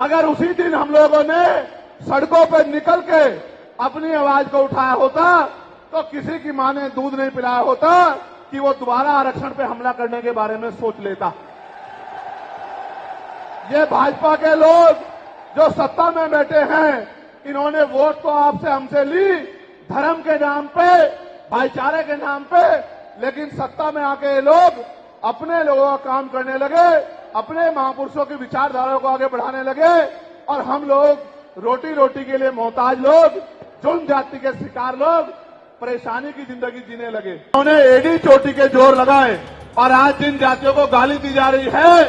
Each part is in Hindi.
अगर उसी दिन हम लोगों ने सड़कों पर निकल के अपनी आवाज को उठाया होता तो किसी की मां ने दूध नहीं पिलाया होता कि वो दोबारा आरक्षण पे हमला करने के बारे में सोच लेता। ये भाजपा के लोग जो सत्ता में बैठे हैं, इन्होंने वोट तो आपसे हमसे ली धर्म के नाम पे, भाईचारे के नाम पे, लेकिन सत्ता में आके ये लोग अपने लोगों का काम करने लगे, अपने महापुरुषों की विचारधारा को आगे बढ़ाने लगे और हम लोग रोटी रोटी के लिए मोहताज लोग, जुल्म जाति के शिकार लोग परेशानी की जिंदगी जीने लगे। उन्होंने एडी चोटी के जोर लगाए और आज जिन जातियों को गाली दी जा रही है,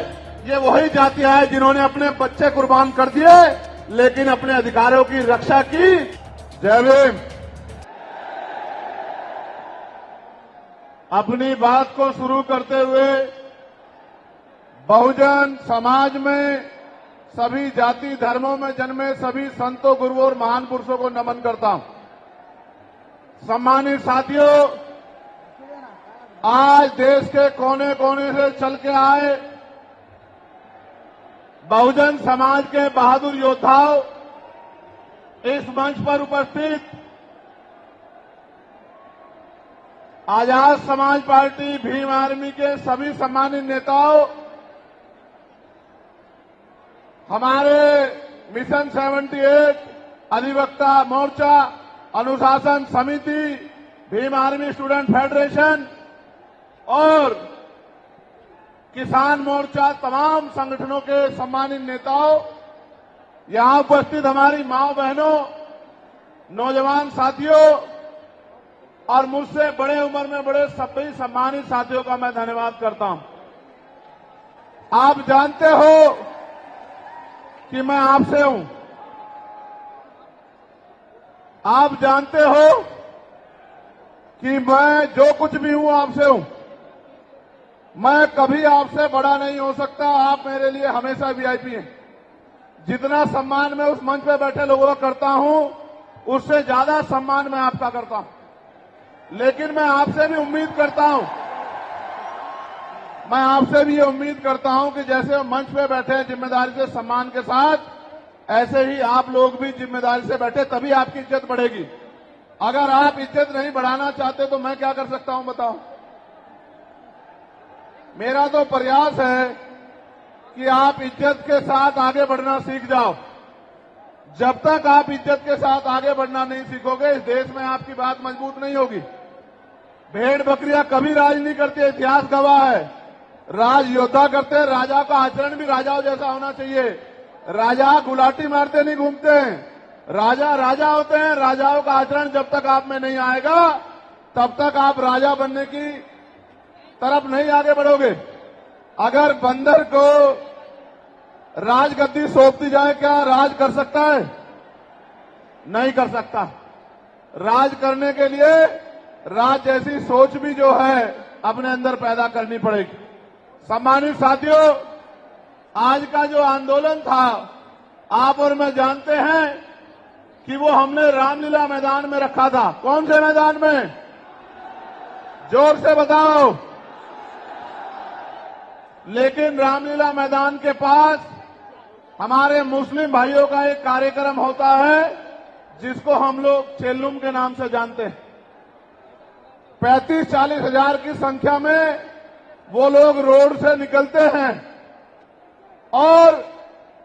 ये वही जातियां हैं जिन्होंने अपने बच्चे कुर्बान कर दिए लेकिन अपने अधिकारों की रक्षा की। जय भीम। अपनी बात को शुरू करते हुए बहुजन समाज में सभी जाति धर्मों में जन्मे सभी संतों, गुरुओं और महान पुरुषों को नमन करता हूं। सम्मानित साथियों, आज देश के कोने कोने से चल के आए बहुजन समाज के बहादुर योद्धाओं, इस मंच पर उपस्थित आजाद समाज पार्टी भीम आर्मी के सभी सम्मानित नेताओं, हमारे मिशन 78 अधिवक्ता मोर्चा, अनुशासन समिति, भीम आर्मी स्टूडेंट फेडरेशन और किसान मोर्चा, तमाम संगठनों के सम्मानित नेताओं, यहां उपस्थित हमारी मां बहनों, नौजवान साथियों और मुझसे बड़े उम्र में बड़े सभी सम्मानित साथियों का मैं धन्यवाद करता हूं। आप जानते हो कि मैं आपसे हूं, आप जानते हो कि मैं जो कुछ भी हूं आपसे हूं। मैं कभी आपसे बड़ा नहीं हो सकता, आप मेरे लिए हमेशा वीआईपी हैं। जितना सम्मान मैं उस मंच पर बैठे लोगों का करता हूं, उससे ज्यादा सम्मान मैं आपका करता हूं। लेकिन मैं आपसे भी उम्मीद करता हूं, मैं आपसे भी ये उम्मीद करता हूं कि जैसे मंच पे बैठे हैं जिम्मेदारी से, सम्मान के साथ, ऐसे ही आप लोग भी जिम्मेदारी से बैठे, तभी आपकी इज्जत बढ़ेगी। अगर आप इज्जत नहीं बढ़ाना चाहते तो मैं क्या कर सकता हूं बताओ। मेरा तो प्रयास है कि आप इज्जत के साथ आगे बढ़ना सीख जाओ। जब तक आप इज्जत के साथ आगे बढ़ना नहीं सीखोगे, इस देश में आपकी बात मजबूत नहीं होगी। भेड़ बकरियां कभी राज नहीं करती, इतिहास गवाह है। राज योद्धा करते हैं, राजा का आचरण भी राजाओं जैसा होना चाहिए। राजा गुलाटी मारते नहीं घूमते हैं, राजा राजा होते हैं। राजाओं का आचरण जब तक आप में नहीं आएगा, तब तक आप राजा बनने की तरफ नहीं आगे बढ़ोगे। अगर बंदर को राजगद्दी सौंप दी जाए, क्या राज कर सकता है? नहीं कर सकता। राज करने के लिए राज जैसी सोच भी जो है अपने अंदर पैदा करनी पड़ेगी। सम्मानित साथियों, आज का जो आंदोलन था, आप और मैं जानते हैं कि वो हमने रामलीला मैदान में रखा था। कौन से मैदान में? जोर से बताओ। लेकिन रामलीला मैदान के पास हमारे मुस्लिम भाइयों का एक कार्यक्रम होता है जिसको हम लोग चेल्लुम के नाम से जानते हैं। 35-40 हजार की संख्या में वो लोग रोड से निकलते हैं और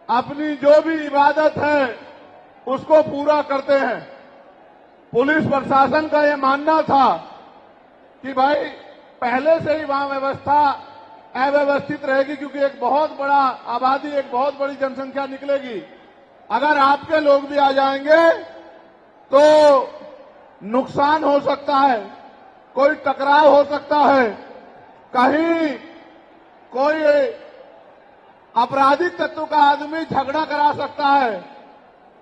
अपनी जो भी इबादत है उसको पूरा करते हैं। पुलिस प्रशासन का ये मानना था कि भाई पहले से ही वहां व्यवस्था अव्यवस्थित रहेगी, क्योंकि एक बहुत बड़ा आबादी, एक बहुत बड़ी जनसंख्या निकलेगी। अगर आपके लोग भी आ जाएंगे तो नुकसान हो सकता है, कोई टकराव हो सकता है, कहीं कोई आपराधिक तत्व का आदमी झगड़ा करा सकता है।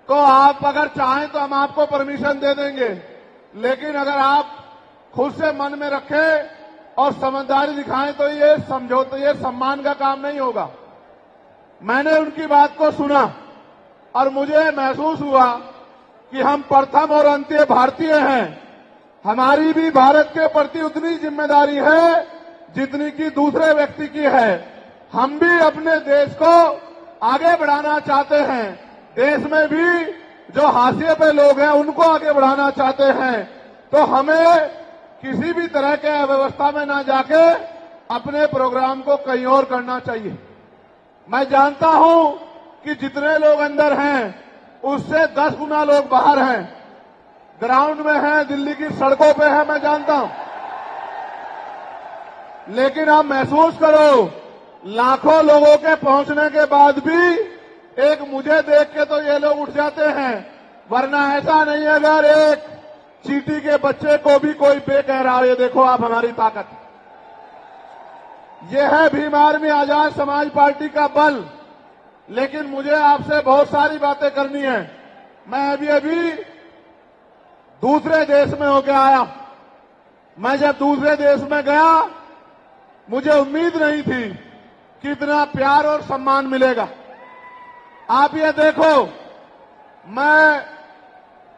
तो आप अगर चाहें तो हम आपको परमिशन दे देंगे, लेकिन अगर आप खुद से मन में रखें और समझदारी दिखाएं तो ये समझौते, ये सम्मान का काम नहीं होगा। मैंने उनकी बात को सुना और मुझे महसूस हुआ कि हम प्रथम और अंत्य भारतीय हैं। हमारी भी भारत के प्रति उतनी जिम्मेदारी है जितनी कि दूसरे व्यक्ति की है। हम भी अपने देश को आगे बढ़ाना चाहते हैं, देश में भी जो हाशिए पे लोग हैं उनको आगे बढ़ाना चाहते हैं, तो हमें किसी भी तरह के अव्यवस्था में ना जाके अपने प्रोग्राम को कहीं और करना चाहिए। मैं जानता हूं कि जितने लोग अंदर हैं उससे 10 गुना लोग बाहर हैं, ग्राउंड में हैं, दिल्ली की सड़कों पे हैं, मैं जानता हूं। लेकिन आप महसूस करो, लाखों लोगों के पहुंचने के बाद भी एक मुझे देख के तो ये लोग उठ जाते हैं, वरना ऐसा नहीं है अगर एक चींटी के बच्चे को भी कोई बे कह रहा है। ये देखो आप हमारी ताकत, ये है भीम आर्मी आजाद समाज पार्टी का बल। लेकिन मुझे आपसे बहुत सारी बातें करनी है। मैं अभी दूसरे देश में होके आया। मैं जब दूसरे देश में गया, मुझे उम्मीद नहीं थी कि इतना प्यार और सम्मान मिलेगा। आप ये देखो, मैं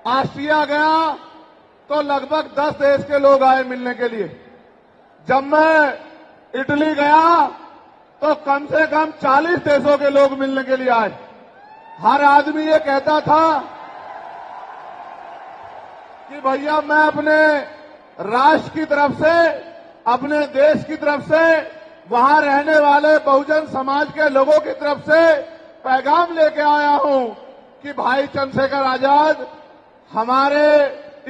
ऑस्ट्रिया गया तो लगभग 10 देश के लोग आए मिलने के लिए। जब मैं इटली गया तो कम से कम 40 देशों के लोग मिलने के लिए आए। हर आदमी ये कहता था कि भैया मैं अपने राष्ट्र की तरफ से, अपने देश की तरफ से, वहां रहने वाले बहुजन समाज के लोगों की तरफ से पैगाम लेके आया हूं कि भाई चंद्रशेखर आजाद हमारे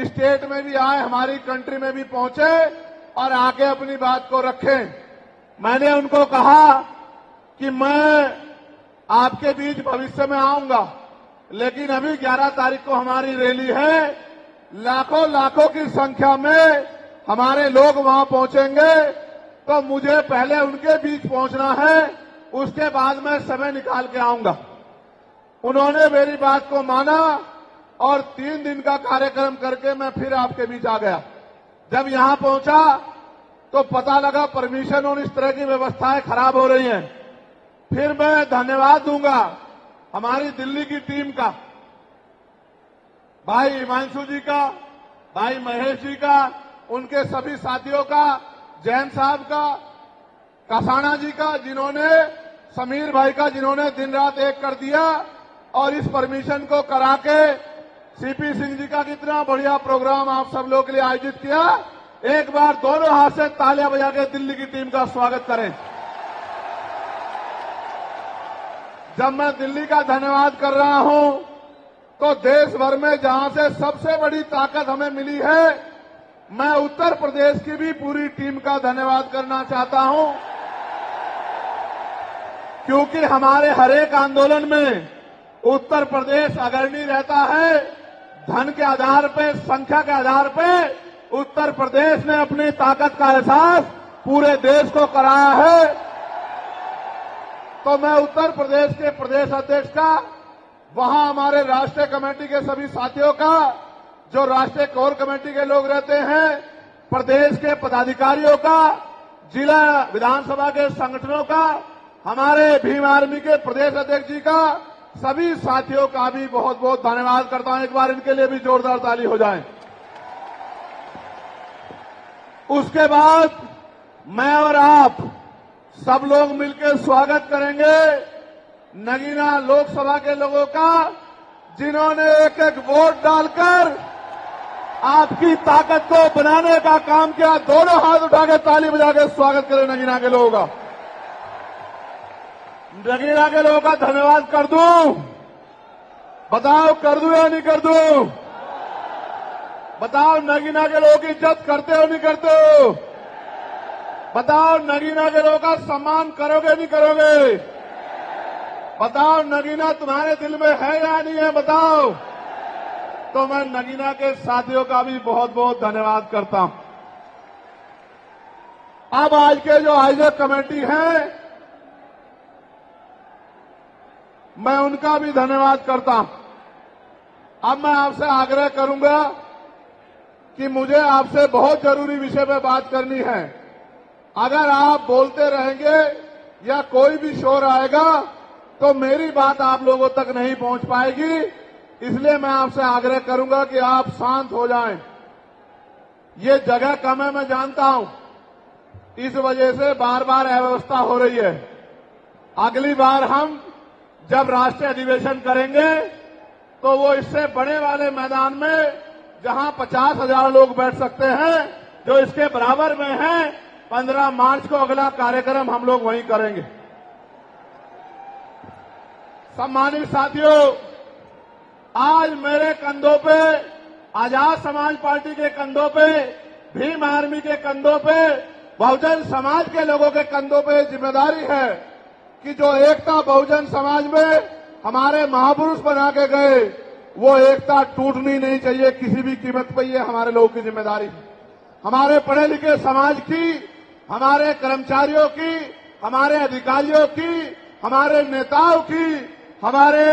स्टेट में भी आए, हमारी कंट्री में भी पहुंचे और आके अपनी बात को रखें। मैंने उनको कहा कि मैं आपके बीच भविष्य में आऊंगा, लेकिन अभी 11 तारीख को हमारी रैली है, लाखों लाखों की संख्या में हमारे लोग वहां पहुंचेंगे, तो मुझे पहले उनके बीच पहुंचना है, उसके बाद मैं समय निकाल के आऊंगा। उन्होंने मेरी बात को माना और 3 दिन का कार्यक्रम करके मैं फिर आपके बीच आ गया। जब यहां पहुंचा तो पता लगा परमिशन और इस तरह की व्यवस्थाएं खराब हो रही हैं। फिर मैं धन्यवाद दूंगा हमारी दिल्ली की टीम का, भाई हिमांशु जी का, भाई महेश जी का, उनके सभी साथियों का, जैन साहब का, कासाना जी का, जिन्होंने, समीर भाई का, जिन्होंने दिन रात एक कर दिया और इस परमिशन को करा के, सीपी सिंह जी का कितना बढ़िया प्रोग्राम आप सब लोगों के लिए आयोजित किया। एक बार दोनों हाथ से तालियां बजा के दिल्ली की टीम का स्वागत करें। जब मैं दिल्ली का धन्यवाद कर रहा हूं तो देश भर में जहां से सबसे बड़ी ताकत हमें मिली है, मैं उत्तर प्रदेश की भी पूरी टीम का धन्यवाद करना चाहता हूं, क्योंकि हमारे हर एक आंदोलन में उत्तर प्रदेश अग्रणी रहता है। धन के आधार पे, संख्या के आधार पे उत्तर प्रदेश ने अपनी ताकत का एहसास पूरे देश को कराया है। तो मैं उत्तर प्रदेश के प्रदेश अध्यक्ष का, वहां हमारे राष्ट्रीय कमेटी के सभी साथियों का, जो राष्ट्रीय कोर कमेटी के लोग रहते हैं, प्रदेश के पदाधिकारियों का, जिला विधानसभा के संगठनों का, हमारे भीम आर्मी के प्रदेश अध्यक्ष जी का, सभी साथियों का भी बहुत बहुत धन्यवाद करता हूं। एक बार इनके लिए भी जोरदार ताली हो जाए। उसके बाद मैं और आप सब लोग मिलकर स्वागत करेंगे नगीना लोकसभा के लोगों का, जिन्होंने एक एक वोट डालकर आपकी ताकत को बनाने का काम किया। दोनों हाथ उठा के ताली बजा के स्वागत करें नगीना के लोगों का। नगीना के लोगों का धन्यवाद कर दूं? बताओ कर दूं या नहीं कर दूं? बताओ नगीना के लोगों की इज्जत करते हो नहीं करते हो? बताओ नगीना के लोगों का सम्मान करोगे नहीं करोगे? बताओ नगीना तुम्हारे दिल में है या नहीं है? बताओ। तो मैं नगीना के साथियों का भी बहुत बहुत धन्यवाद करता हूं। अब आज के जो आयोजक कमेटी है, मैं उनका भी धन्यवाद करता हूं। अब मैं आपसे आग्रह करूंगा कि मुझे आपसे बहुत जरूरी विषय पर बात करनी है। अगर आप बोलते रहेंगे या कोई भी शोर आएगा तो मेरी बात आप लोगों तक नहीं पहुंच पाएगी, इसलिए मैं आपसे आग्रह करूंगा कि आप शांत हो जाएं। ये जगह कम है, मैं जानता हूं, इस वजह से बार बार अव्यवस्था हो रही है। अगली बार हम जब राष्ट्रीय अधिवेशन करेंगे तो वो इससे बड़े वाले मैदान में जहां 50,000 लोग बैठ सकते हैं, जो इसके बराबर में है, 15 मार्च को अगला कार्यक्रम हम लोग वहीं करेंगे। सम्मानित साथियों, आज मेरे कंधों पे, आजाद समाज पार्टी के कंधों पे, भीम आर्मी के कंधों पे, बहुजन समाज के लोगों के कंधों पे जिम्मेदारी है कि जो एकता बहुजन समाज में हमारे महापुरुष बना के गए, वो एकता टूटनी नहीं चाहिए किसी भी कीमत पर। ये हमारे लोगों की जिम्मेदारी है। हमारे पढ़े लिखे समाज की, हमारे कर्मचारियों की, हमारे अधिकारियों की, हमारे नेताओं की, हमारे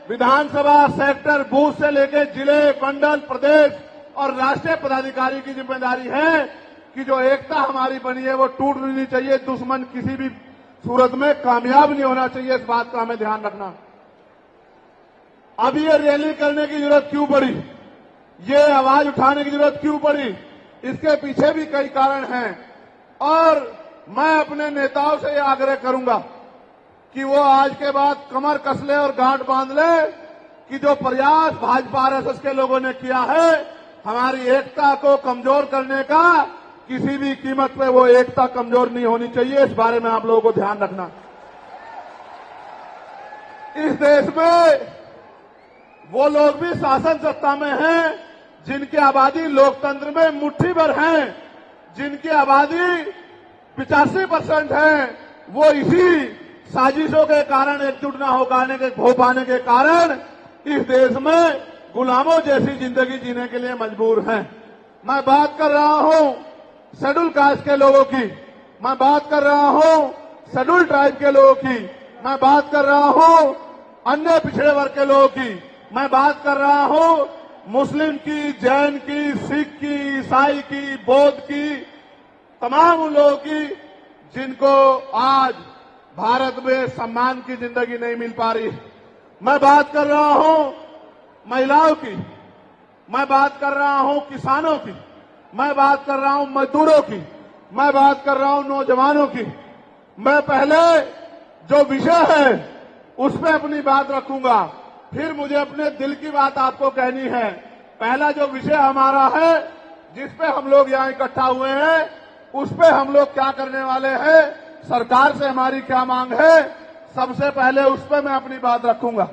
विधानसभा सेक्टर बूथ से लेकर जिले, मंडल, प्रदेश और राष्ट्रीय पदाधिकारी की जिम्मेदारी है कि जो एकता हमारी बनी है वो टूटनी नहीं चाहिए। दुश्मन किसी भी सूरत में कामयाब नहीं होना चाहिए, इस बात का हमें ध्यान रखना। अब ये रैली करने की जरूरत क्यों पड़ी, ये आवाज उठाने की जरूरत क्यों पड़ी, इसके पीछे भी कई कारण हैं और मैं अपने नेताओं से यह आग्रह करूंगा कि वो आज के बाद कमर कस ले और गांठ बांध ले कि जो प्रयास भाजपा आरएसएस के लोगों ने किया है हमारी एकता को कमजोर करने का, किसी भी कीमत पे वो एकता कमजोर नहीं होनी चाहिए। इस बारे में आप लोगों को ध्यान रखना। इस देश में वो लोग भी शासन सत्ता में हैं जिनकी आबादी लोकतंत्र में मुट्ठी भर हैं, जिनकी आबादी 85% है, वो इसी साजिशों के कारण, एकजुट न हो पाने के कारण इस देश में गुलामों जैसी जिंदगी जीने के लिए मजबूर हैं। मैं बात कर रहा हूं शेड्यूल कास्ट के लोगों की, मैं बात कर रहा हूं शेड्यूल ट्राइब के लोगों की, मैं बात कर रहा हूं अन्य पिछड़े वर्ग के लोगों की, मैं बात कर रहा हूं मुस्लिम की, जैन की, सिख की, ईसाई की, बौद्ध की, तमाम उन लोगों की जिनको आज भारत में सम्मान की जिंदगी नहीं मिल पा रही। मैं बात कर रहा हूं महिलाओं की, मैं बात कर रहा हूं किसानों की, मैं बात कर रहा हूं मजदूरों की, मैं बात कर रहा हूं नौजवानों की। मैं पहले जो विषय है उस पर अपनी बात रखूंगा, फिर मुझे अपने दिल की बात आपको कहनी है। पहला जो विषय हमारा है, जिस पे हम लोग यहां इकट्ठा हुए हैं, उस पे हम लोग क्या करने वाले हैं, सरकार से हमारी क्या मांग है, सबसे पहले उस पे मैं अपनी बात रखूंगा।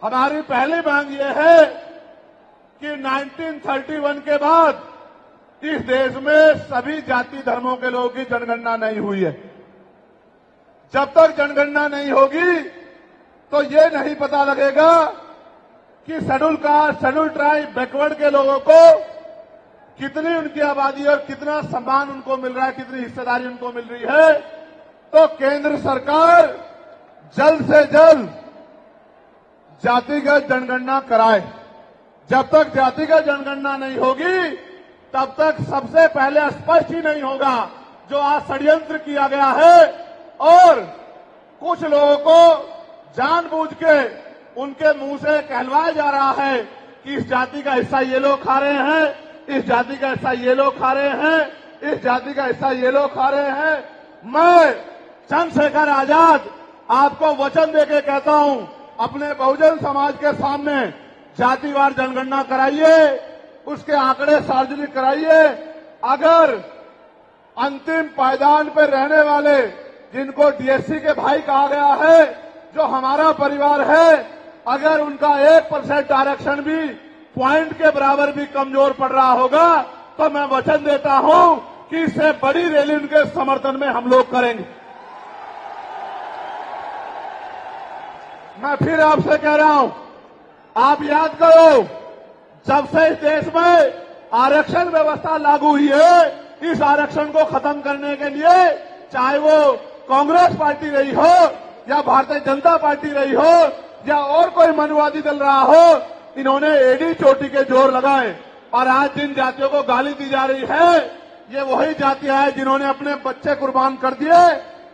हमारी पहली मांग ये है कि 1931 के बाद इस देश में सभी जाति धर्मों के लोगों की जनगणना नहीं हुई है। जब तक जनगणना नहीं होगी तो ये नहीं पता लगेगा कि schedule caste, schedule tribe, backward के लोगों को कितनी उनकी आबादी और कितना सम्मान उनको मिल रहा है, कितनी हिस्सेदारी उनको मिल रही है। तो केंद्र सरकार जल्द से जल्द जातिगत जनगणना कराए। जब तक जातिगत जनगणना नहीं होगी तब तक सबसे पहले स्पष्ट ही नहीं होगा जो आज षड्यंत्र किया गया है और कुछ लोगों को जानबूझ के उनके मुंह से कहलवाया जा रहा है कि इस जाति का हिस्सा ये लोग खा रहे हैं, इस जाति का हिस्सा ये लोग खा रहे हैं, इस जाति का हिस्सा ये लोग खा रहे हैं। मैं चंद्रशेखर आजाद आपको वचन देके कहता हूं, अपने बहुजन समाज के सामने जातिवार जनगणना कराइए, उसके आंकड़े सार्वजनिक कराइए। अगर अंतिम पायदान पर रहने वाले, जिनको डीएससी के भाई कहा गया है, जो हमारा परिवार है, अगर उनका 1% आरक्षण भी पॉइंट के बराबर भी कमजोर पड़ रहा होगा तो मैं वचन देता हूं कि इससे बड़ी रैली उनके समर्थन में हम लोग करेंगे। मैं फिर आपसे कह रहा हूं, आप याद करो, जब से इस देश में आरक्षण व्यवस्था लागू हुई है, इस आरक्षण को खत्म करने के लिए चाहे वो कांग्रेस पार्टी रही हो या भारतीय जनता पार्टी रही हो या और कोई मनुवादी दल रहा हो, इन्होंने एडी चोटी के जोर लगाए। और आज जिन जातियों को गाली दी जा रही है, ये वही जातियां हैं जिन्होंने अपने बच्चे कुर्बान कर दिए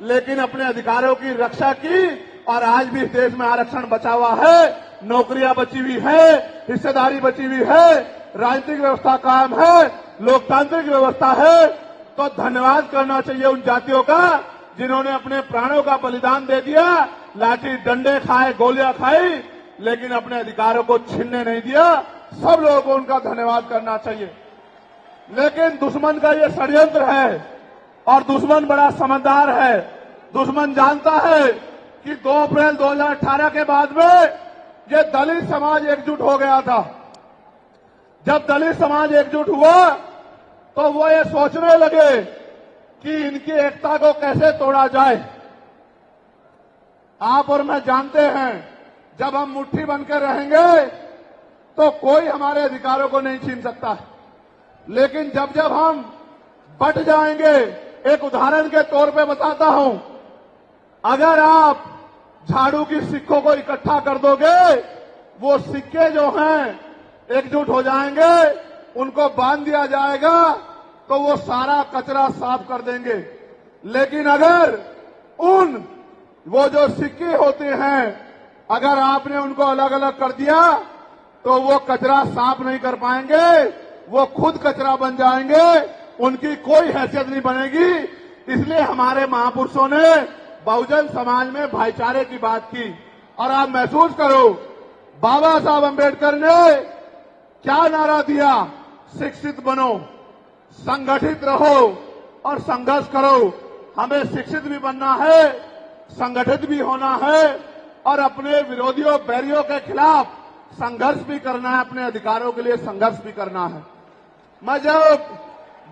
लेकिन अपने अधिकारों की रक्षा की और आज भी इस देश में आरक्षण बचा हुआ है, नौकरियां बची हुई है, हिस्सेदारी बची हुई है, राजनीतिक व्यवस्था कायम है, लोकतांत्रिक व्यवस्था है। तो धन्यवाद करना चाहिए उन जातियों का जिन्होंने अपने प्राणों का बलिदान दे दिया लाठी डंडे खाए, गोलियां खाई, लेकिन अपने अधिकारों को छीनने नहीं दिया। सब लोगों को उनका धन्यवाद करना चाहिए। लेकिन दुश्मन का ये षड्यंत्र है और दुश्मन बड़ा समझदार है। दुश्मन जानता है कि 2 अप्रैल 2018 के बाद में ये दलित समाज एकजुट हो गया था। जब दलित समाज एकजुट हुआ तो वो ये सोचने लगे कि इनकी एकता को कैसे तोड़ा जाए। आप और मैं जानते हैं, जब हम मुट्ठी बनकर रहेंगे तो कोई हमारे अधिकारों को नहीं छीन सकता। लेकिन जब जब हम बट जाएंगे, एक उदाहरण के तौर पे बताता हूं, अगर आप झाड़ू की सिक्कों को इकट्ठा कर दोगे, वो सिक्के जो हैं एकजुट हो जाएंगे, उनको बांध दिया जाएगा तो वो सारा कचरा साफ कर देंगे। लेकिन अगर वो जो सिक्के होते हैं, अगर आपने उनको अलग अलग कर दिया तो वो कचरा साफ नहीं कर पाएंगे, वो खुद कचरा बन जाएंगे, उनकी कोई हैसियत नहीं बनेगी। इसलिए हमारे महापुरुषों ने बहुजन समाज में भाईचारे की बात की। और आप महसूस करो, बाबा साहब अम्बेडकर ने क्या नारा दिया? शिक्षित बनो, संगठित रहो और संघर्ष करो। हमें शिक्षित भी बनना है, संगठित भी होना है और अपने विरोधियों, बैरियों के खिलाफ संघर्ष भी करना है, अपने अधिकारों के लिए संघर्ष भी करना है। मैं जब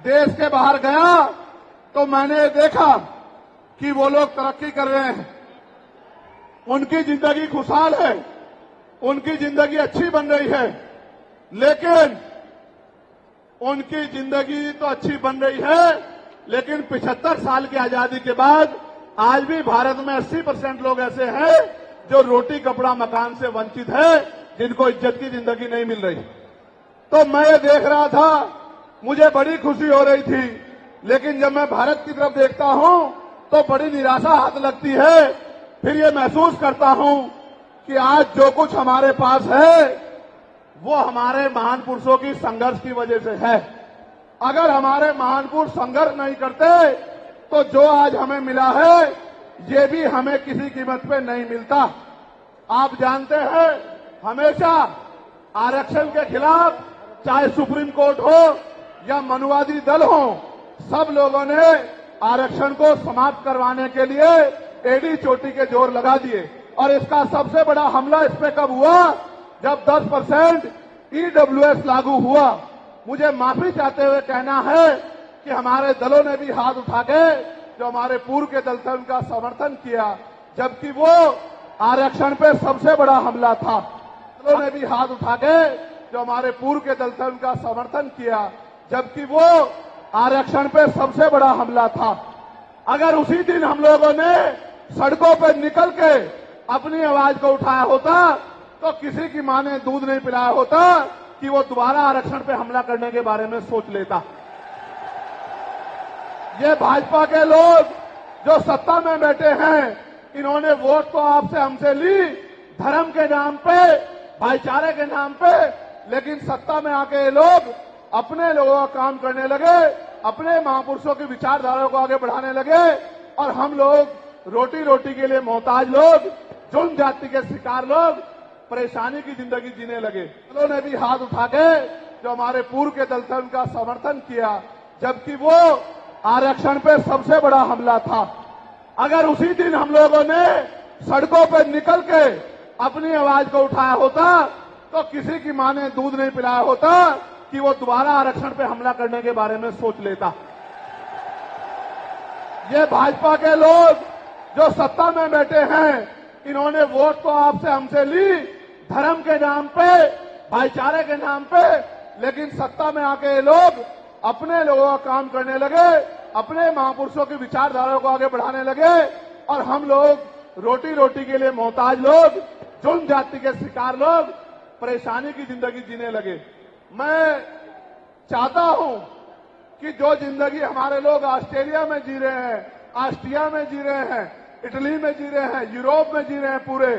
देश के बाहर गया तो मैंने देखा कि वो लोग तरक्की कर रहे हैं, उनकी जिंदगी खुशहाल है, उनकी जिंदगी अच्छी बन रही है। लेकिन उनकी जिंदगी तो अच्छी बन रही है, लेकिन 75 साल की आजादी के बाद आज भी भारत में 80% लोग ऐसे हैं जो रोटी, कपड़ा, मकान से वंचित है, जिनको इज्जत की जिंदगी नहीं मिल रही। तो मैं ये देख रहा था, मुझे बड़ी खुशी हो रही थी। लेकिन जब मैं भारत की तरफ देखता हूं तो बड़ी निराशा हाथ लगती है। फिर ये महसूस करता हूं कि आज जो कुछ हमारे पास है वो हमारे महान पुरुषों की संघर्ष की वजह से है। अगर हमारे महान पुरुष संघर्ष नहीं करते तो जो आज हमें मिला है ये भी हमें किसी कीमत पे नहीं मिलता। आप जानते हैं, हमेशा आरक्षण के खिलाफ, चाहे सुप्रीम कोर्ट हो या मनुवादी दल हो, सब लोगों ने आरक्षण को समाप्त करवाने के लिए एड़ी चोटी के जोर लगा दिए। और इसका सबसे बड़ा हमला इस पे कब हुआ? जब 10% EWS लागू हुआ। मुझे माफी चाहते हुए कहना है कि हमारे दलों ने भी हाथ उठा के, जो हमारे पूर्व के दल थे, उनका समर्थन किया, जबकि वो आरक्षण पे सबसे बड़ा हमला था। दलों ने भी हाथ उठा के, जो हमारे पूर्व के दल थे, उनका समर्थन किया, जबकि वो आरक्षण पे सबसे बड़ा हमला था। अगर उसी दिन हम लोगों ने सड़कों पर निकल के अपनी आवाज को उठाया होता तो किसी की मां ने दूध नहीं पिलाया होता कि वो दोबारा आरक्षण पे हमला करने के बारे में सोच लेता। ये भाजपा के लोग जो सत्ता में बैठे हैं, इन्होंने वोट तो आपसे, हमसे ली, धर्म के नाम पे, भाईचारे के नाम पे, लेकिन सत्ता में आके ये लोग अपने लोगों का काम करने लगे, अपने महापुरुषों की विचारधारा को आगे बढ़ाने लगे और हम लोग रोटी रोटी के लिए मोहताज लोग, जुल्म जाति के शिकार लोग परेशानी की जिंदगी जीने लगे। उन्होंने भी हाथ उठा के, जो हमारे पूर्व के दल थे, उनका समर्थन किया, जबकि वो आरक्षण पे सबसे बड़ा हमला था। अगर उसी दिन हम लोगों ने सड़कों पर निकल के अपनी आवाज को उठाया होता तो किसी की मां ने दूध नहीं पिलाया होता कि वो दोबारा आरक्षण पे हमला करने के बारे में सोच लेता। ये भाजपा के लोग जो सत्ता में बैठे हैं, इन्होंने वोट तो आपसे, हमसे ली, धर्म के नाम पे, भाईचारे के नाम पे, लेकिन सत्ता में आके ये लोग अपने लोगों का काम करने लगे, अपने महापुरुषों की विचारधारा को आगे बढ़ाने लगे और हम लोग रोटी रोटी के लिए मोहताज लोग, जुल्म जाति के शिकार लोग परेशानी की जिंदगी जीने लगे। मैं चाहता हूं कि जो जिंदगी हमारे लोग ऑस्ट्रेलिया में जी रहे हैं, ऑस्ट्रिया में जी रहे हैं, इटली में जी रहे हैं, यूरोप में जी रहे हैं, पूरे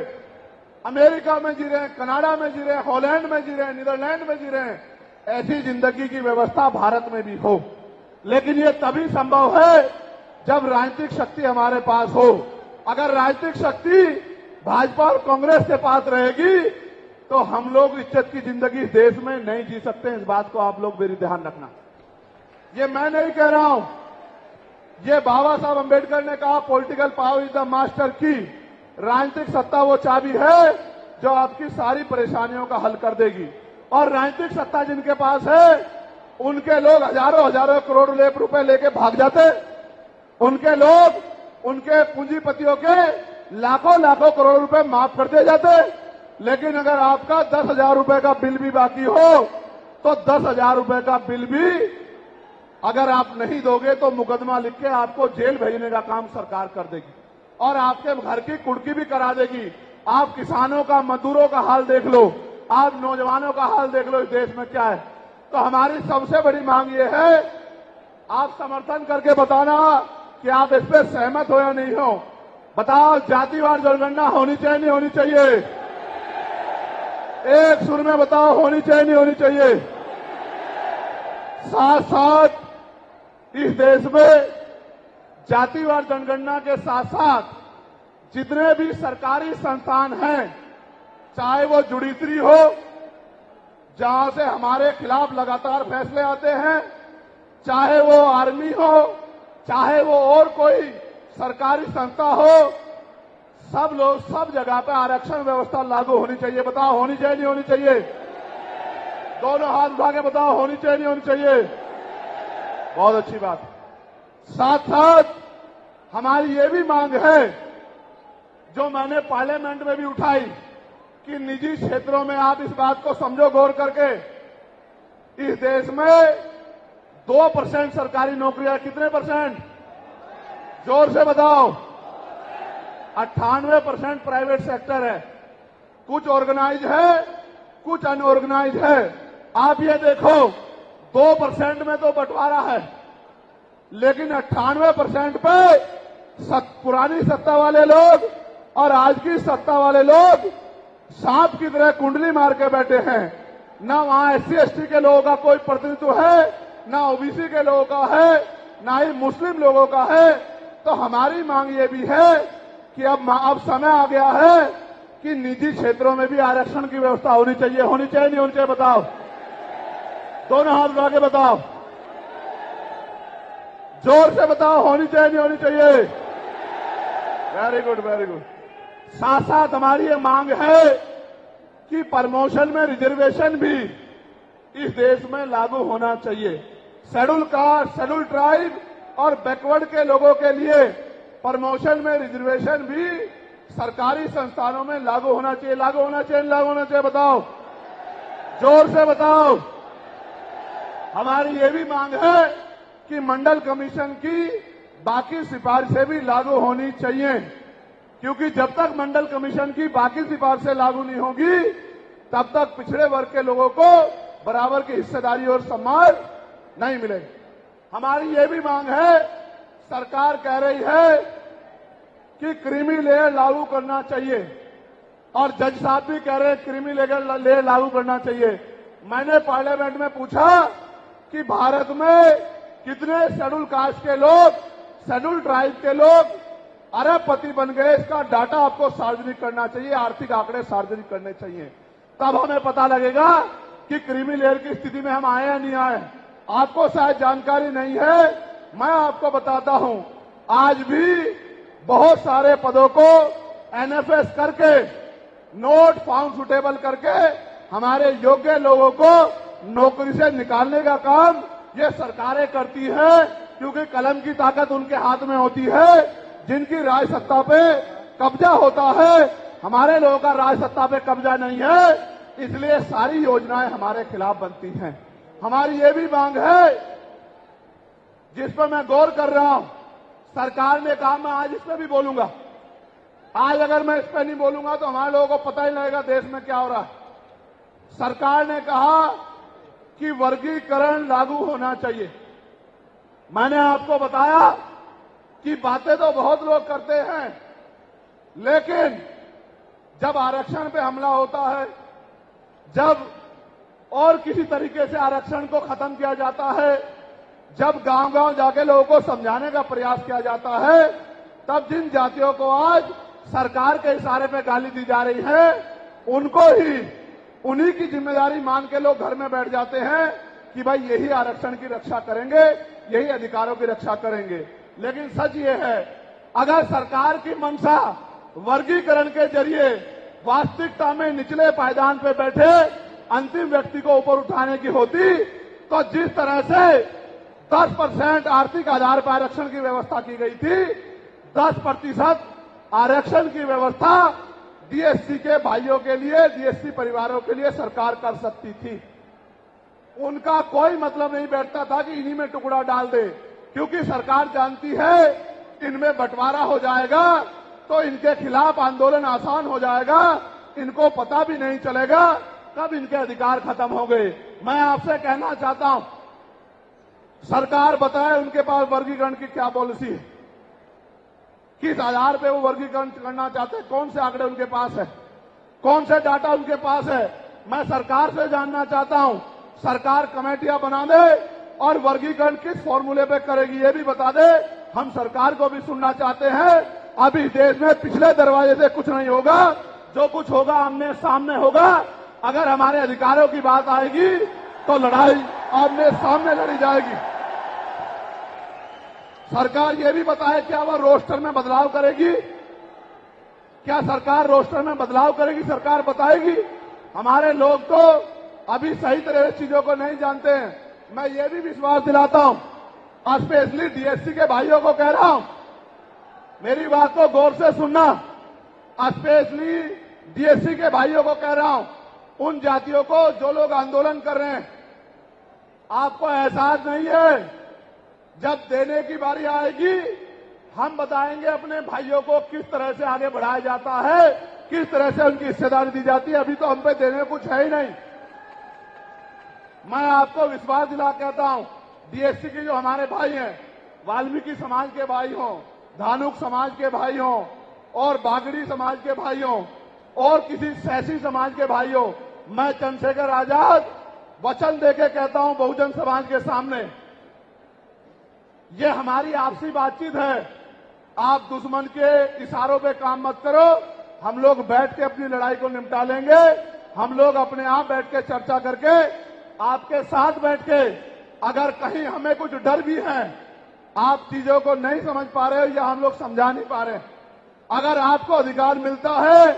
अमेरिका में जी रहे हैं, कनाडा में जी रहे हैं, हॉलैंड में जी रहे हैं, नीदरलैंड में जी रहे हैं, ऐसी जिंदगी की व्यवस्था भारत में भी हो। लेकिन ये तभी संभव है जब राजनीतिक शक्ति हमारे पास हो। अगर राजनीतिक शक्ति भाजपा और कांग्रेस के पास रहेगी तो हम लोग इज्जत की जिंदगी देश में नहीं जी सकते। इस बात को आप लोग मेरी ध्यान रखना। ये मैं नहीं कह रहा हूं, ये बाबा साहब अंबेडकर ने कहा, political power is the master की। राजनीतिक सत्ता वो चाबी है जो आपकी सारी परेशानियों का हल कर देगी। और राजनीतिक सत्ता जिनके पास है उनके लोग हजारों हजारों करोड़ रुपए लेके भाग जाते। उनके लोग, उनके पूंजीपतियों के लाखों लाखों करोड़ रुपए माफ कर दिए जाते। लेकिन अगर आपका 10,000 रुपए का बिल भी बाकी हो तो 10,000 रुपए का बिल भी अगर आप नहीं दोगे तो मुकदमा लिख के आपको जेल भेजने का काम सरकार कर देगी और आपके घर की कुर्की भी करा देगी। आप किसानों का, मजदूरों का हाल देख लो, आप नौजवानों का हाल देख लो, इस देश में क्या है। तो हमारी सबसे बड़ी मांग ये है, आप समर्थन करके बताना कि आप इस पर सहमत हो या नहीं हो। बताओ, जातिवार जनगणना होनी चाहिए नहीं होनी चाहिए? एक सुर में बताओ, होनी चाहिए नहीं होनी चाहिए? साथ साथ इस देश में जातिवार जनगणना के साथ साथ जितने भी सरकारी संस्थान हैं, चाहे वो जुडिशरी हो जहां से हमारे खिलाफ लगातार फैसले आते हैं, चाहे वो आर्मी हो, चाहे वो और कोई सरकारी संस्था हो, सब लोग सब जगह पे आरक्षण व्यवस्था लागू होनी चाहिए। बताओ, होनी चाहिए नहीं होनी चाहिए? दोनों हाथ उठा के बताओ, होनी चाहिए नहीं होनी चाहिए? बहुत अच्छी बात। साथ साथ हमारी ये भी मांग है जो मैंने पार्लियामेंट में भी उठाई कि निजी क्षेत्रों में आप इस बात को समझो गौर करके, इस देश में 2% सरकारी नौकरियां, कितने परसेंट? जोर से बताओ। 98% प्राइवेट सेक्टर है। कुछ ऑर्गेनाइज है, कुछ अनऑर्गेनाइज है। आप ये देखो, 2% में तो बंटवारा है, लेकिन 98% पे पुरानी सत्ता वाले लोग और आज की सत्ता वाले लोग सांप की तरह कुंडली मार के बैठे हैं। ना वहां SC ST के लोगों का कोई प्रतिनिधित्व है, ना OBC के लोगों का है, ना ही मुस्लिम लोगों का है। तो हमारी मांग ये भी है कि अब समय आ गया है कि निजी क्षेत्रों में भी आरक्षण की व्यवस्था होनी चाहिए। होनी चाहिए नहीं होनी चाहिए? बताओ, दोनों हाथ उठा के बताओ, जोर से बताओ, होनी चाहिए नहीं होनी चाहिए? Very good, very good. साथ साथ हमारी ये मांग है कि प्रमोशन में रिजर्वेशन भी इस देश में लागू होना चाहिए। शेड्यूल कास्ट, शेड्यूल ट्राइब और बैकवर्ड के लोगों के लिए प्रमोशन में रिजर्वेशन भी सरकारी संस्थानों में लागू होना चाहिए। लागू होना चाहिए, लागू होना चाहिए? बताओ, जोर से बताओ। हमारी ये भी मांग है कि मंडल कमीशन की बाकी सिफारिशें भी लागू होनी चाहिए, क्योंकि जब तक मंडल कमीशन की बाकी सिफारिशें लागू नहीं होगी तब तक पिछड़े वर्ग के लोगों को बराबर की हिस्सेदारी और सम्मान नहीं मिलेगी। हमारी ये भी मांग है, सरकार कह रही है कि क्रीमी लेयर लागू करना चाहिए और जज साहब भी कह रहे हैं क्रीमी लेयर लागू करना चाहिए। मैंने पार्लियामेंट में पूछा कि भारत में कितने शेड्यूल कास्ट के लोग, शेड्यूल ट्राइब के लोग अरबपति बन गए, इसका डाटा आपको सार्वजनिक करना चाहिए, आर्थिक आंकड़े सार्वजनिक करने चाहिए। तब हमें पता लगेगा कि क्रीमी लेयर की स्थिति में हम आए या नहीं आए। आपको शायद जानकारी नहीं है, मैं आपको बताता हूं। आज भी बहुत सारे पदों को NFS करके, नोट फाउंड सुटेबल करके हमारे योग्य लोगों को नौकरी से निकालने का काम ये सरकारें करती है, क्योंकि कलम की ताकत उनके हाथ में होती है। जिनकी राज सत्ता पे कब्जा होता है, हमारे लोगों का राज सत्ता पे कब्जा नहीं है, इसलिए सारी योजनाएं हमारे खिलाफ बनती हैं। हमारी ये भी मांग है जिस पर मैं गौर कर रहा हूं, सरकार ने कहा, मैं आज इस पर भी बोलूंगा। आज अगर मैं इस पर नहीं बोलूंगा तो हमारे लोगों को पता ही लगेगा देश में क्या हो रहा है। सरकार ने कहा कि वर्गीकरण लागू होना चाहिए। मैंने आपको बताया कि बातें तो बहुत लोग करते हैं, लेकिन जब आरक्षण पे हमला होता है, जब और किसी तरीके से आरक्षण को खत्म किया जाता है, जब गांव-गांव जाके लोगों को समझाने का प्रयास किया जाता है, तब जिन जातियों को आज सरकार के इशारे पे गाली दी जा रही है, उनको ही उन्हीं की जिम्मेदारी मान के लोग घर में बैठ जाते हैं कि भाई यही आरक्षण की रक्षा करेंगे, यही अधिकारों की रक्षा करेंगे। लेकिन सच ये है, अगर सरकार की मंशा वर्गीकरण के जरिए वास्तविकता में निचले पायदान पे बैठे अंतिम व्यक्ति को ऊपर उठाने की होती, तो जिस तरह से 10% आर्थिक आधार पर आरक्षण की व्यवस्था की गई थी, 10% आरक्षण की व्यवस्था डीएससी के भाइयों के लिए, डीएससी परिवारों के लिए सरकार कर सकती थी। उनका कोई मतलब नहीं बैठता था कि इन्हीं में टुकड़ा डाल दे, क्योंकि सरकार जानती है इनमें बंटवारा हो जाएगा तो इनके खिलाफ आंदोलन आसान हो जाएगा, इनको पता भी नहीं चलेगा कब इनके अधिकार खत्म हो गए। मैं आपसे कहना चाहता हूं, सरकार बताए उनके पास वर्गीकरण की क्या पॉलिसी है, किस आधार पे वो वर्गीकरण करना चाहते हैं, कौन से आंकड़े उनके पास है, कौन से डाटा उनके पास है। मैं सरकार से जानना चाहता हूं, सरकार कमेटियां बना दे और वर्गीकरण किस फॉर्मूले पे करेगी ये भी बता दे। हम सरकार को भी सुनना चाहते हैं। अभी देश में पिछले दरवाजे से कुछ नहीं होगा, जो कुछ होगा आमने सामने होगा। अगर हमारे अधिकारों की बात आएगी तो लड़ाई आमने सामने लड़ी जाएगी। सरकार ये भी बताए क्या वह रोस्टर में बदलाव करेगी, क्या सरकार रोस्टर में बदलाव करेगी, सरकार बताएगी। हमारे लोग तो अभी सही तरह से चीजों को नहीं जानते हैं। मैं ये भी विश्वास दिलाता हूं, स्पेशली डीएससी के भाइयों को कह रहा हूं, मेरी बात को गौर से सुनना। स्पेशली डीएससी के भाइयों को कह रहा हूं, उन जातियों को जो लोग आंदोलन कर रहे हैं, आपको एहसास नहीं है, जब देने की बारी आएगी हम बताएंगे अपने भाइयों को किस तरह से आगे बढ़ाया जाता है, किस तरह से उनकी हिस्सेदारी दी जाती है। अभी तो हम पे देने कुछ है ही नहीं। मैं आपको विश्वास दिला कहता हूं, डीएससी के जो हमारे भाई हैं, वाल्मीकि समाज के भाई हों, धानुक समाज के भाई हों और बागड़ी समाज के भाई हों और किसी सैसी समाज के भाई हों, मैं चंद्रशेखर आजाद वचन देके कहता हूं बहुजन समाज के सामने, ये हमारी आपसी बातचीत है। आप दुश्मन के इशारों पे काम मत करो, हम लोग बैठ के अपनी लड़ाई को निपटा लेंगे। हम लोग अपने आप बैठ के चर्चा करके आपके साथ बैठ के, अगर कहीं हमें कुछ डर भी है, आप चीजों को नहीं समझ पा रहे हो या हम लोग समझा नहीं पा रहे, अगर आपको अधिकार मिलता है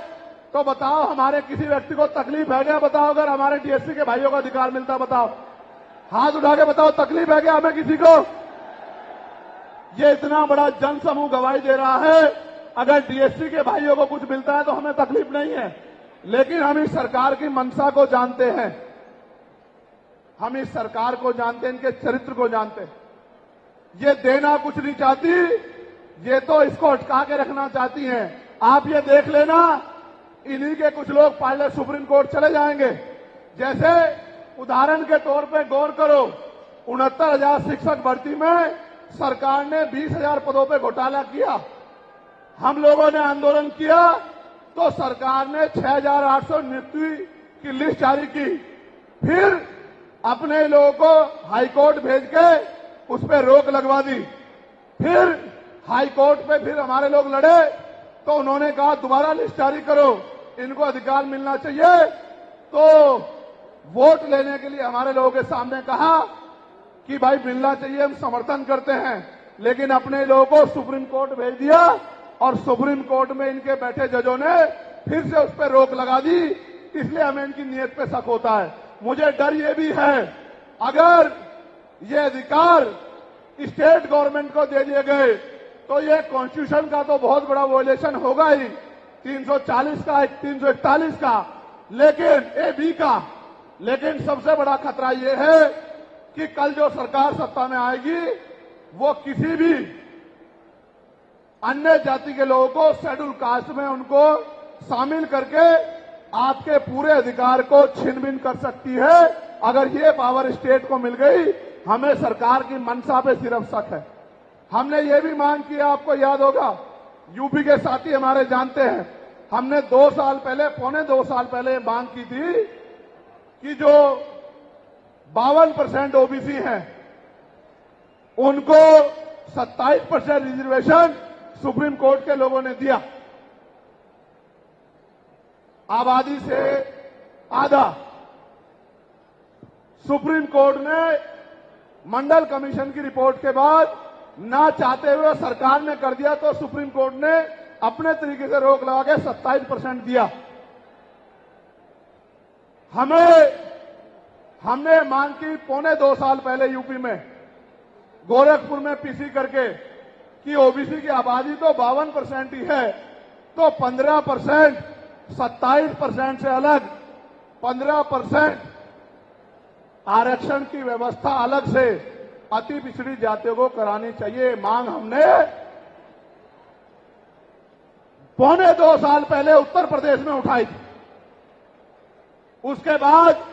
तो बताओ, हमारे किसी व्यक्ति को तकलीफ है क्या? बताओ, अगर हमारे डीएससी के भाइयों को अधिकार मिलता, बताओ, हाथ उठा के बताओ, तकलीफ है क्या हमें किसी को? ये इतना बड़ा जन समूह गवाही दे रहा है, अगर डीएससी के भाइयों को कुछ मिलता है तो हमें तकलीफ नहीं है। लेकिन हम इस सरकार की मंशा को जानते हैं, हम इस सरकार को जानते हैं, इनके चरित्र को जानते हैं। ये देना कुछ नहीं चाहती, ये तो इसको अटका के रखना चाहती हैं। आप ये देख लेना, इन्हीं के कुछ लोग पहले सुप्रीम कोर्ट चले जाएंगे। जैसे उदाहरण के तौर पे गौर करो, 69,000 शिक्षक भर्ती में सरकार ने 20,000 पदों पे घोटाला किया। हम लोगों ने आंदोलन किया तो सरकार ने 6,800 नियुक्ति की लिस्ट जारी की। फिर अपने लोगों को हाईकोर्ट भेज के उस पर रोक लगवा दी। फिर हाईकोर्ट पे फिर हमारे लोग लड़े तो उन्होंने कहा दोबारा लिस्ट जारी करो, इनको अधिकार मिलना चाहिए। तो वोट लेने के लिए हमारे लोगों के सामने कहा कि भाई मिलना चाहिए, हम समर्थन करते हैं। लेकिन अपने लोगों को सुप्रीम कोर्ट भेज दिया और सुप्रीम कोर्ट में इनके बैठे जजों ने फिर से उस पर रोक लगा दी। इसलिए हमें इनकी नीयत पे शक होता है। मुझे डर ये भी है, अगर ये अधिकार स्टेट गवर्नमेंट को दे दिए गए तो ये कॉन्स्टिट्यूशन का तो बहुत बड़ा वॉयलेशन होगा ही, 340 का, 341 का, लेकिन AB का। लेकिन सबसे बड़ा खतरा ये है कि कल जो सरकार सत्ता में आएगी वो किसी भी अन्य जाति के लोगों को शेड्यूल कास्ट में उनको शामिल करके आपके पूरे अधिकार को छीन बीन कर सकती है। अगर ये पावर स्टेट को मिल गई, हमें सरकार की मंशा पे सिर्फ शक है। हमने ये भी मांग की, आपको याद होगा, यूपी के साथी हमारे जानते हैं, हमने 2 साल पहले, पौने 2 साल पहले मांग की थी कि जो 52% ओबीसी हैं उनको 27% रिजर्वेशन सुप्रीम कोर्ट के लोगों ने दिया। आबादी से आधा। सुप्रीम कोर्ट ने मंडल कमीशन की रिपोर्ट के बाद ना चाहते हुए सरकार ने कर दिया, तो सुप्रीम कोर्ट ने अपने तरीके से रोक लगा के 27% दिया। हमने मांग की 2.25 साल पहले यूपी में गोरखपुर में पीसी करके कि ओबीसी की आबादी तो 52% ही है, तो 15%, 27% से अलग 15% आरक्षण की व्यवस्था अलग से अति पिछड़ी जातियों को करानी चाहिए। मांग हमने 2.25 साल पहले उत्तर प्रदेश में उठाई थी। उसके बाद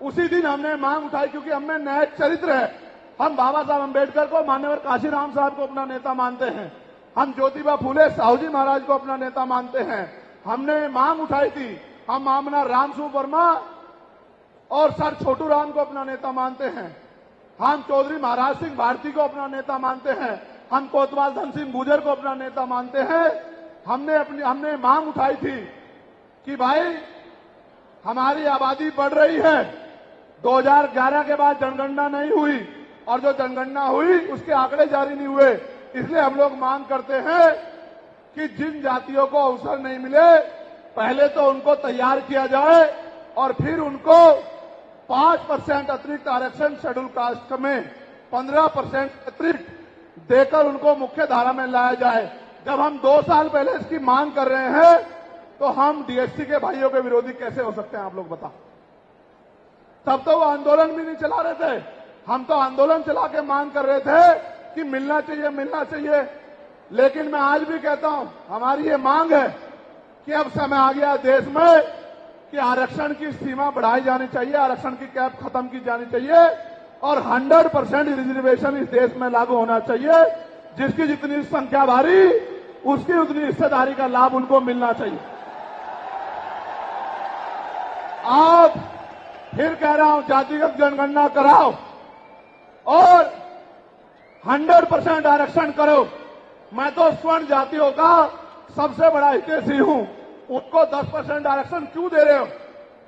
उसी दिन हमने मांग उठाई, क्योंकि हमें नैतिक चरित्र है। हम बाबा साहब अम्बेडकर को, मान्यवर काशीराम साहब को अपना नेता मानते हैं। हम ज्योतिबा फूले साहू जी महाराज को अपना नेता मानते हैं। हमने मांग उठाई थी, हम मामला रामसूर वर्मा और सर छोटू राम को अपना नेता मानते हैं। हम चौधरी महाराज सिंह भारती को अपना नेता मानते हैं। हम कोतवाल धन सिंह गुर्जर को अपना नेता मानते हैं। हमने मांग उठाई थी कि भाई हमारी आबादी बढ़ रही है। 2011 के बाद जनगणना नहीं हुई, और जो जनगणना हुई उसके आंकड़े जारी नहीं हुए। इसलिए हम लोग मांग करते हैं कि जिन जातियों को अवसर नहीं मिले, पहले तो उनको तैयार किया जाए और फिर उनको 5% अतिरिक्त आरक्षण शेड्यूल कास्ट में 15% अतिरिक्त देकर उनको मुख्य धारा में लाया जाए। जब हम 2 साल पहले इसकी मांग कर रहे हैं, तो हम डीएससी के भाइयों के विरोधी कैसे हो सकते हैं, आप लोग बताओ। तब तो वो आंदोलन भी नहीं चला रहे थे। हम तो आंदोलन चला के मांग कर रहे थे कि मिलना चाहिए, मिलना चाहिए। लेकिन मैं आज भी कहता हूं, हमारी ये मांग है कि अब समय आ गया देश में कि आरक्षण की सीमा बढ़ाई जानी चाहिए, आरक्षण की कैप खत्म की जानी चाहिए और 100% रिजर्वेशन इस देश में लागू होना चाहिए। जिसकी जितनी संख्या भारी, उसकी उतनी हिस्सेदारी का लाभ उनको मिलना चाहिए। आप फिर कह रहा हूं, जातिगत जनगणना कराओ और 100% आरक्षण करो। मैं तो स्वर्ण जातियों का सबसे बड़ा हितैषी हूं, उनको 10% आरक्षण क्यों दे रहे हो?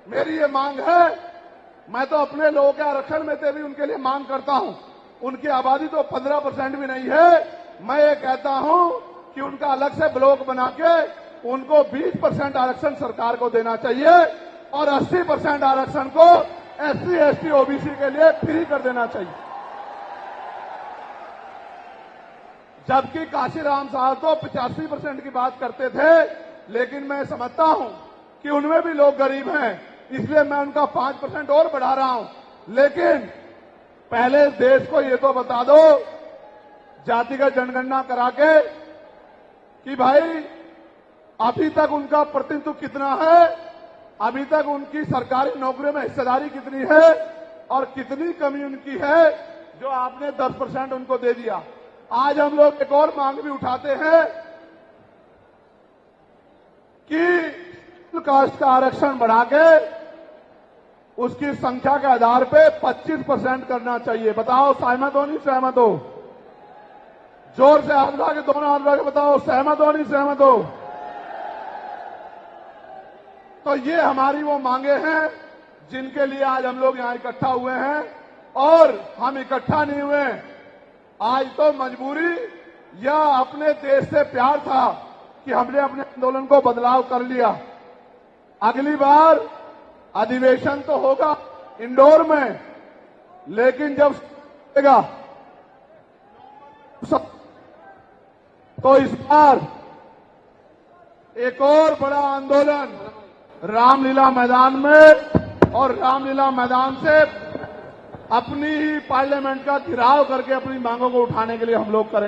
मेरी ये मांग है। मैं तो अपने लोगों के आरक्षण में से भी उनके लिए मांग करता हूं। उनकी आबादी तो 15% भी नहीं है। मैं ये कहता हूं कि उनका अलग से ब्लॉक बना के उनको 20% आरक्षण सरकार को देना चाहिए और 80% आरक्षण को एससी, एसटी, ओबीसी के लिए फ्री कर देना चाहिए। जबकि काशीराम साहब तो 85% की बात करते थे, लेकिन मैं समझता हूं कि उनमें भी लोग गरीब हैं, इसलिए मैं उनका 5% और बढ़ा रहा हूं। लेकिन पहले देश को ये तो बता दो, जातिगत जनगणना करा के, कि भाई अभी तक उनका प्रतिनिधित्व कितना है, अभी तक उनकी सरकारी नौकरियों में हिस्सेदारी कितनी है और कितनी कमी उनकी है जो आपने 10% उनको दे दिया। आज हम लोग एक और मांग भी उठाते हैं कि कास्ट का आरक्षण बढ़ा के उसकी संख्या के आधार पे 25% करना चाहिए। बताओ सहमत हो नहीं सहमत हो? जोर से हाथ उठा के, दोनों हाथ उठा के बताओ सहमत हो नहीं सहमत हो? तो ये हमारी वो मांगे हैं जिनके लिए आज हम लोग यहां इकट्ठा हुए हैं। और हम इकट्ठा नहीं हुए आज तो मजबूरी या अपने देश से प्यार था कि हमने अपने आंदोलन को बदलाव कर लिया। अगली बार अधिवेशन तो होगा इंदौर में, लेकिन जब होगा तो इस बार एक और बड़ा आंदोलन रामलीला मैदान में, और रामलीला मैदान से अपनी ही पार्लियामेंट का घेराव करके अपनी मांगों को उठाने के लिए हम लोग करेंगे।